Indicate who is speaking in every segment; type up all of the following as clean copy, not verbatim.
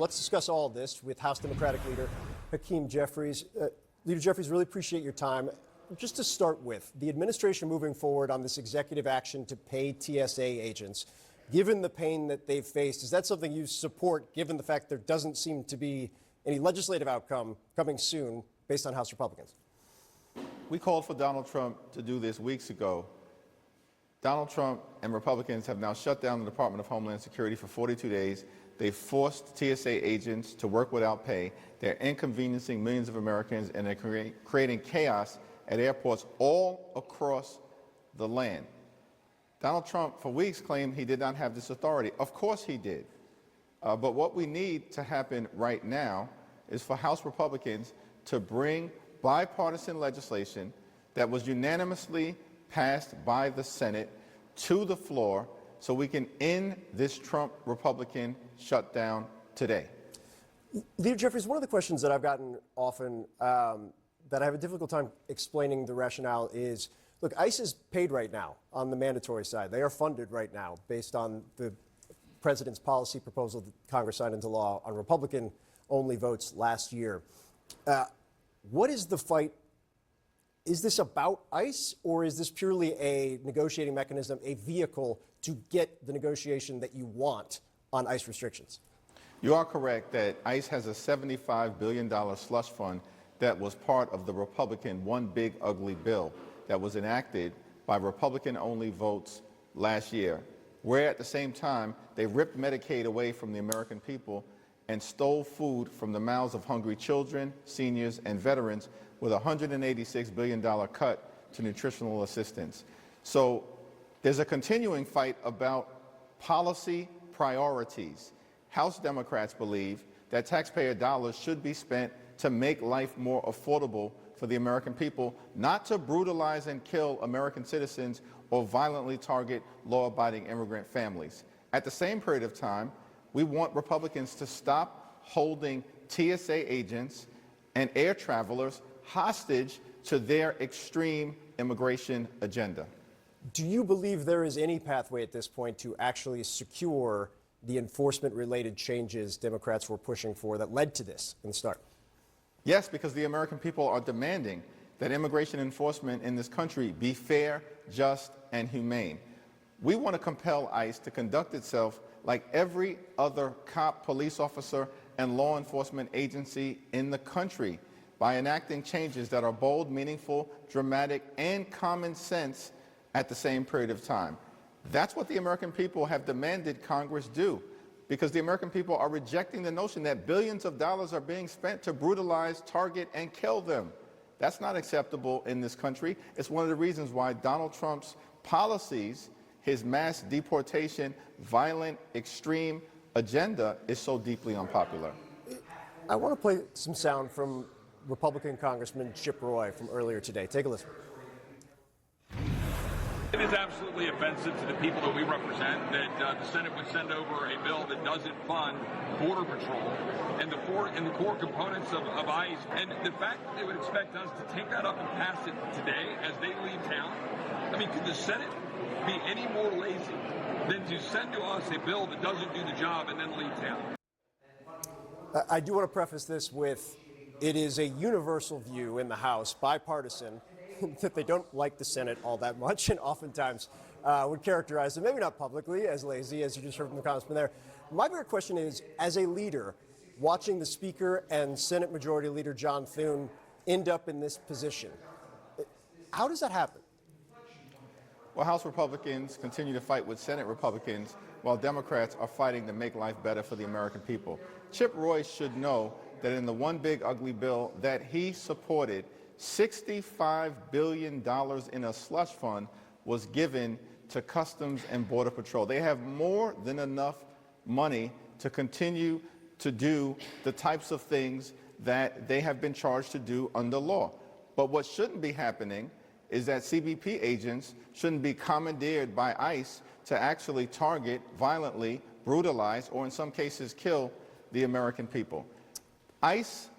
Speaker 1: Let's discuss all of this with House Democratic Leader Hakeem Jeffries. Leader Jeffries, really appreciate your time. Just to start with, the administration moving forward on this executive action to pay TSA agents, given the pain that they've faced, is that something you support, given the fact there doesn't seem to be any legislative outcome coming soon based on House Republicans?
Speaker 2: We called for Donald Trump to do this weeks ago. Donald Trump and Republicans have now shut down the Department of Homeland Security for 42 days. They've forced TSA agents to work without pay. They're inconveniencing millions of Americans, and they're creating chaos at airports all across the land. Donald Trump, for weeks, claimed he did not have this authority. Of course he did. But what we need to happen right now is for House Republicans to bring bipartisan legislation that was unanimously passed by the Senate to the floor so we can end this Trump Republican shutdown today.
Speaker 1: Leader Jeffries, one of the questions that I've gotten often that I have a difficult time explaining the rationale is, look, ICE is paid right now on the mandatory side. They are funded right now based on the president's policy proposal that Congress signed into law on Republican-only votes last year. What is the fight? Is this about ICE, or is this purely a negotiating mechanism, a vehicle to get the negotiation that you want on ICE restrictions?
Speaker 2: You are correct that ICE has a $75 billion slush fund that was part of the Republican One Big Ugly Bill that was enacted by Republican-only votes last year, where at the same time they ripped Medicaid away from the American people and stole food from the mouths of hungry children, seniors, and veterans with a $186 billion cut to nutritional assistance. So there's a continuing fight about policy priorities. House Democrats believe that taxpayer dollars should be spent to make life more affordable for the American people, not to brutalize and kill American citizens or violently target law-abiding immigrant families. At the same period of time, we want Republicans to stop holding TSA agents and air travelers hostage to their extreme immigration agenda.
Speaker 1: Do you believe there is any pathway at this point to actually secure the enforcement-related changes Democrats were pushing for that led to this in the start?
Speaker 2: Yes, because the American people are demanding that immigration enforcement in this country be fair, just, and humane. We want to compel ICE to conduct itself like every other cop, police officer, and law enforcement agency in the country by enacting changes that are bold, meaningful, dramatic, and common sense at the same period of time. That's what the American people have demanded Congress do, because the American people are rejecting the notion that billions of dollars are being spent to brutalize, target, and kill them. That's not acceptable in this country. It's one of the reasons why Donald Trump's policies, his mass deportation, violent, extreme agenda is so deeply unpopular.
Speaker 1: I want to play some sound from Republican Congressman Chip Roy from earlier today. Take a listen.
Speaker 3: It is absolutely offensive to the people that we represent that the Senate would send over a bill that doesn't fund Border Patrol and the core components of ICE. And the fact that they would expect us to take that up and pass it today as they leave town, I mean, could the Senate be any more lazy than to send to us a bill that doesn't do the job and then leave town?
Speaker 1: I do want to preface this with, it is a universal view in the House, bipartisan, that they don't like the Senate all that much, and oftentimes would characterize them, maybe not publicly, as lazy, as you just heard from the congressman there. My bigger question is, as a leader, watching the Speaker and Senate Majority Leader John Thune end up in this position, how does that happen?
Speaker 2: Well, House Republicans continue to fight with Senate Republicans while Democrats are fighting to make life better for the American people. Chip Roy should know that in the One Big Ugly Bill that he supported, $65 billion in a slush fund was given to Customs and Border Patrol. They have more than enough money to continue to do the types of things that they have been charged to do under law. But what shouldn't be happening is that CBP agents shouldn't be commandeered by ICE to actually target, violently, brutalize, or in some cases kill the American people. ICE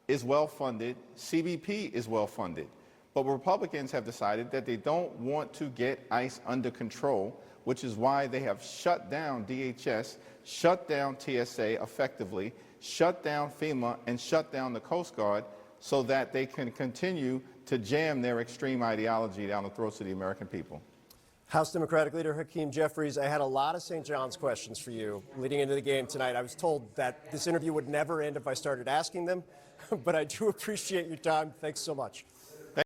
Speaker 2: is well funded, CBP is well funded, but Republicans have decided that they don't want to get ICE under control which is why they have shut down DHS, shut down TSA effectively, shut down FEMA, and shut down the Coast Guard so that they can continue to jam their extreme ideology down the throats of the American people.
Speaker 1: House Democratic Leader Hakeem Jeffries, I had a lot of St. John's questions for you leading into the game tonight. I was told that this interview would never end if I started asking them, but I do appreciate your time. Thanks so much.